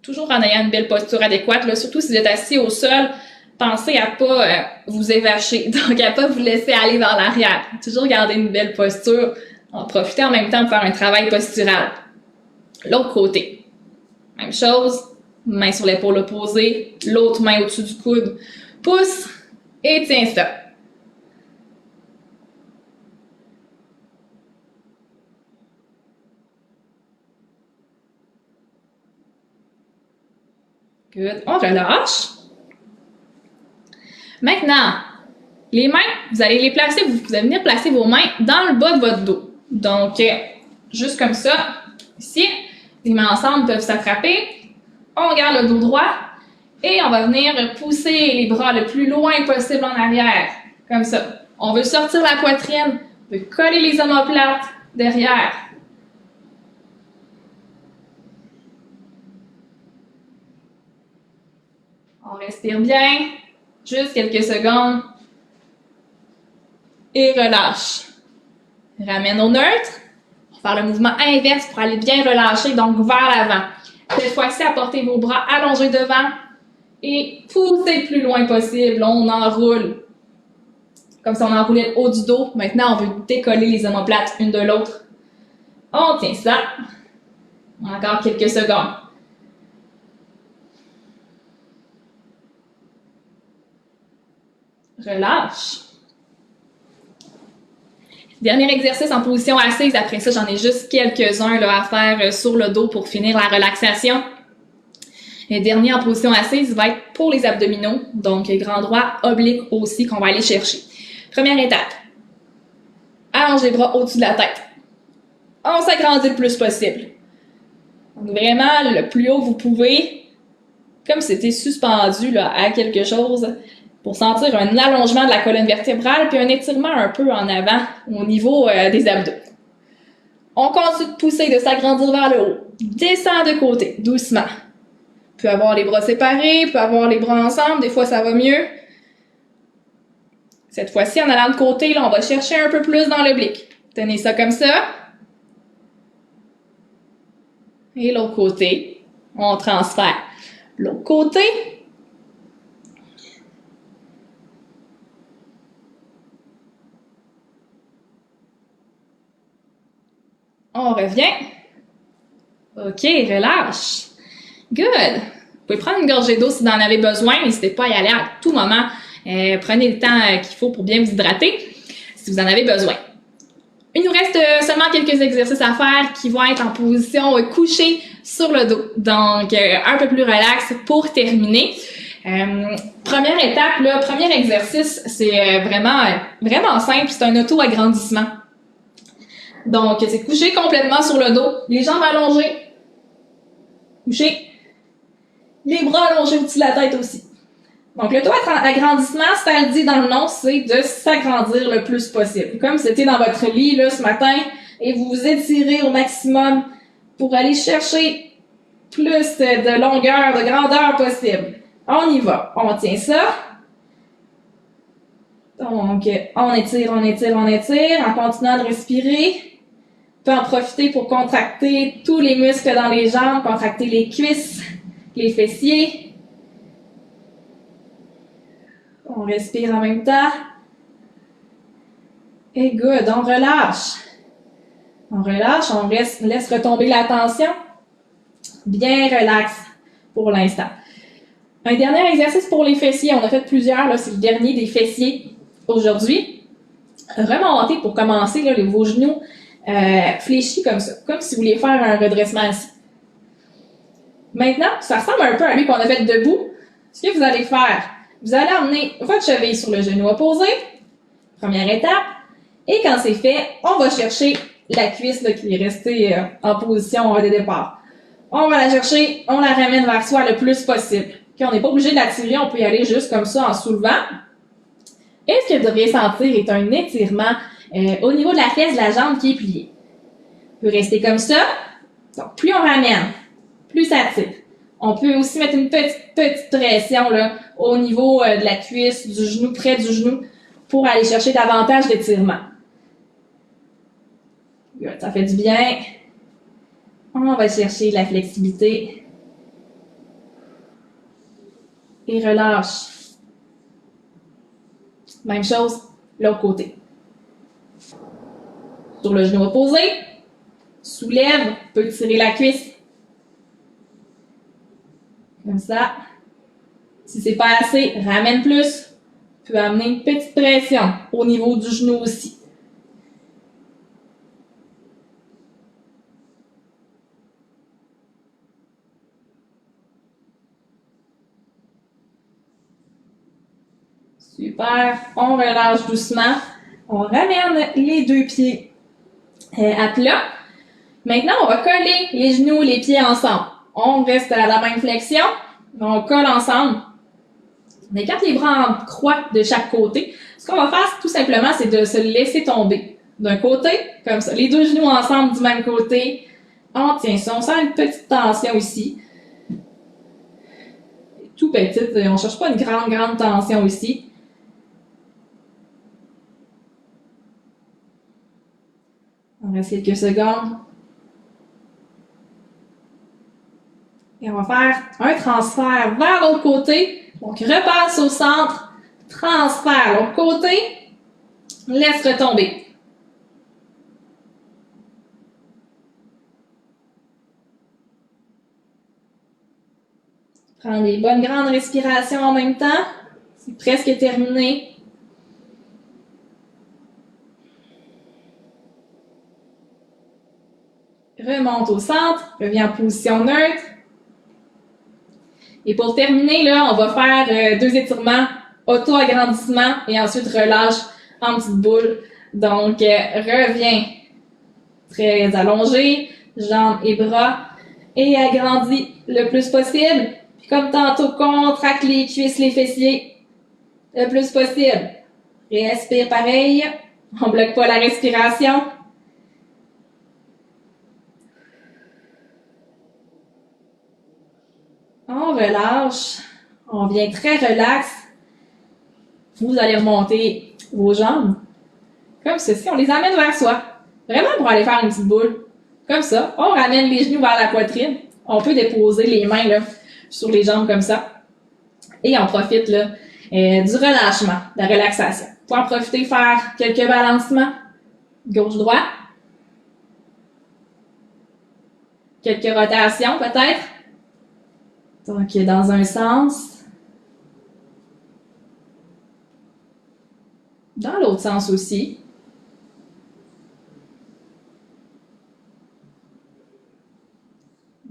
Toujours en ayant une belle posture adéquate, là, surtout si vous êtes assis au sol, pensez à pas vous évacher, donc à pas vous laisser aller vers l'arrière. Toujours garder une belle posture, en profiter en même temps de faire un travail postural. L'autre côté, même chose, main sur l'épaule opposée, l'autre main au-dessus du coude, pousse et tiens ça. Good. On relâche. Maintenant, les mains, vous allez les placer, vous allez venir placer vos mains dans le bas de votre dos. Donc, juste comme ça, ici, les mains ensemble peuvent s'attraper. On garde le dos droit et on va venir pousser les bras le plus loin possible en arrière, comme ça. On veut sortir la poitrine, on veut coller les omoplates derrière. On respire bien, juste quelques secondes. Et relâche. Ramène au neutre. On va faire le mouvement inverse pour aller bien relâcher, donc vers l'avant. Cette fois-ci, apportez vos bras allongés devant et poussez le plus loin possible. On enroule. Comme si on enroulait le haut du dos. Maintenant, on veut décoller les omoplates une de l'autre. On tient ça. Encore quelques secondes. Relâche. Dernier exercice en position assise. Après ça, j'en ai juste quelques-uns à faire sur le dos pour finir la relaxation. Le dernier en position assise va être pour les abdominaux. Donc, grand droit, oblique aussi qu'on va aller chercher. Première étape. Allonge les bras au-dessus de la tête. On s'agrandit le plus possible. Donc, vraiment, le plus haut que vous pouvez, comme si c'était suspendu à quelque chose, pour sentir un allongement de la colonne vertébrale puis un étirement un peu en avant au niveau des abdos. On continue de pousser, de s'agrandir vers le haut. Descend de côté, doucement. Peut avoir les bras séparés, peut avoir les bras ensemble, des fois ça va mieux. Cette fois-ci, en allant de côté, là, on va chercher un peu plus dans l'oblique. Tenez ça comme ça. Et l'autre côté, on transfère. L'autre côté. On revient. OK, relâche. Good. Vous pouvez prendre une gorgée d'eau si vous en avez besoin. N'hésitez pas à y aller à tout moment. Prenez le temps qu'il faut pour bien vous hydrater si vous en avez besoin. Il nous reste seulement quelques exercices à faire qui vont être en position couchée sur le dos. Donc, un peu plus relax pour terminer. Première étape, là, premier exercice, c'est vraiment simple. C'est un auto-agrandissement. Donc, c'est couché complètement sur le dos, les jambes allongées, couché, les bras allongés au-dessus de la tête aussi. Donc, le auto-agrandissement, ça le dit dans le nom, c'est de s'agrandir le plus possible. Comme c'était dans votre lit là ce matin et vous vous étirez au maximum pour aller chercher plus de longueur, de grandeur possible. On y va. On tient ça. Donc, on étire, on étire, on étire en continuant de respirer. On peut en profiter pour contracter tous les muscles dans les jambes, contracter les cuisses, les fessiers. On respire en même temps. Et good, on relâche. On relâche, on laisse retomber la tension. Bien relax pour l'instant. Un dernier exercice pour les fessiers. On a fait plusieurs, là, c'est le dernier des fessiers aujourd'hui. remontez pour commencer là, vos genoux fléchis comme ça, comme si vous vouliez faire un redressement assis. Maintenant, ça ressemble un peu à lui qu'on a fait debout. Ce que vous allez faire, vous allez emmener votre cheville sur le genou opposé, première étape, et quand c'est fait, on va chercher la cuisse là, qui est restée en position de départ. On va la chercher, on la ramène vers soi le plus possible. Okay, on n'est pas obligé de la tirer, on peut y aller juste comme ça en soulevant. Et ce que vous devriez sentir est un étirement au niveau de la fesse de la jambe qui est pliée. Vous pouvez rester comme ça. Donc, plus on ramène, plus ça tire. On peut aussi mettre une petite pression là, au niveau de la cuisse, du genou, près du genou, pour aller chercher davantage d'étirement. Ça fait du bien. On va chercher de la flexibilité. Et relâche. Même chose, l'autre côté. Sur le genou opposé, soulève, peut tirer la cuisse. Comme ça. Si c'est pas assez, ramène plus. Peut amener une petite pression au niveau du genou aussi. Super. On relâche doucement. On ramène les deux pieds à plat. Maintenant, on va coller les genoux, les pieds ensemble. On reste à la même flexion. On colle ensemble. On écarte les bras en croix de chaque côté. Ce qu'on va faire, tout simplement, c'est de se laisser tomber d'un côté, comme ça. Les deux genoux ensemble du même côté. On tient ça. On sent une petite tension ici. Tout petite. On ne cherche pas une grande tension ici. On reste quelques secondes. Et on va faire un transfert vers l'autre côté. Donc, repasse au centre, transfert l'autre côté, laisse retomber. Prends des bonnes grandes respirations en même temps. C'est presque terminé. Remonte au centre, reviens en position neutre. Et pour terminer, là, on va faire 2 étirements, auto-agrandissement et ensuite relâche en petite boule. Donc, reviens très allongé, jambes et bras, et agrandis le plus possible. Puis comme tantôt, contracte les cuisses, les fessiers le plus possible. Respire pareil, on bloque pas la respiration. On relâche, on vient très relax. Vous allez remonter vos jambes, comme ceci, on les amène vers soi. Vraiment pour aller faire une petite boule. Comme ça, on ramène les genoux vers la poitrine. On peut déposer les mains là, sur les jambes comme ça. Et on profite là, du relâchement, de la relaxation. Pour en profiter, faire quelques balancements. Gauche-droite. Quelques rotations peut-être. Donc, dans un sens. Dans l'autre sens aussi.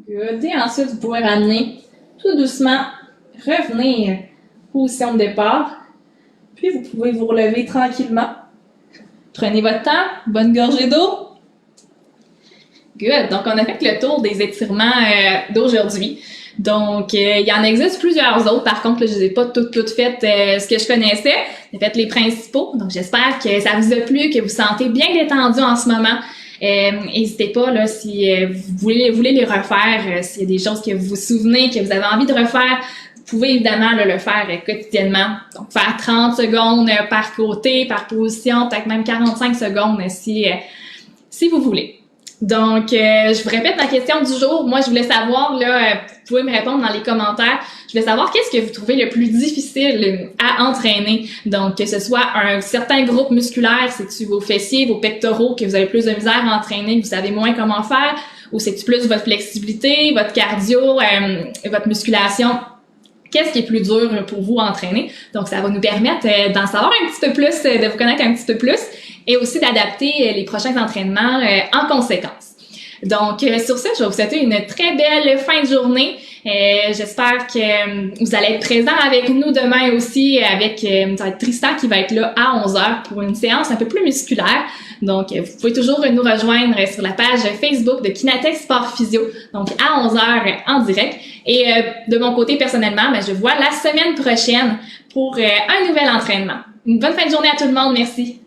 Good. Et ensuite, vous pouvez ramener tout doucement, revenir position de départ. Puis, vous pouvez vous relever tranquillement. Prenez votre temps. Bonne gorgée d'eau. Good. Donc, on a fait le tour des étirements d'aujourd'hui. Donc, il y en existe plusieurs autres. Par contre, là, je les ai pas toutes faites ce que je connaissais. J'ai fait les principaux. Donc, j'espère que ça vous a plu, que vous sentez bien détendu en ce moment. N'hésitez pas, là, si vous voulez les refaire, s'il y a des choses que vous vous souvenez, que vous avez envie de refaire, vous pouvez évidemment là, le faire quotidiennement. Donc, faire 30 secondes par côté, par position, peut-être même 45 secondes si vous voulez. Donc, je vous répète ma question du jour. Moi, je voulais savoir, là, vous pouvez me répondre dans les commentaires. Je voulais savoir qu'est-ce que vous trouvez le plus difficile à entraîner. Donc, que ce soit un certain groupe musculaire, c'est-tu vos fessiers, vos pectoraux, que vous avez plus de misère à entraîner, que vous savez moins comment faire, ou c'est-tu plus votre flexibilité, votre cardio, votre musculation? qu'est-ce qui est plus dur pour vous à entraîner. Donc, ça va nous permettre d'en savoir un petit peu plus, de vous connaître un petit peu plus et aussi d'adapter les prochains entraînements en conséquence. Donc, sur ça, je vais vous souhaiter une très belle fin de journée. J'espère que vous allez être présents avec nous demain aussi avec ça va être Tristan qui va être là à 11h pour une séance un peu plus musculaire. Donc, vous pouvez toujours nous rejoindre sur la page Facebook de Kinatech Sport Physio, donc à 11h en direct. Et de mon côté, personnellement, je vous vois la semaine prochaine pour un nouvel entraînement. Une bonne fin de journée à tout le monde. Merci.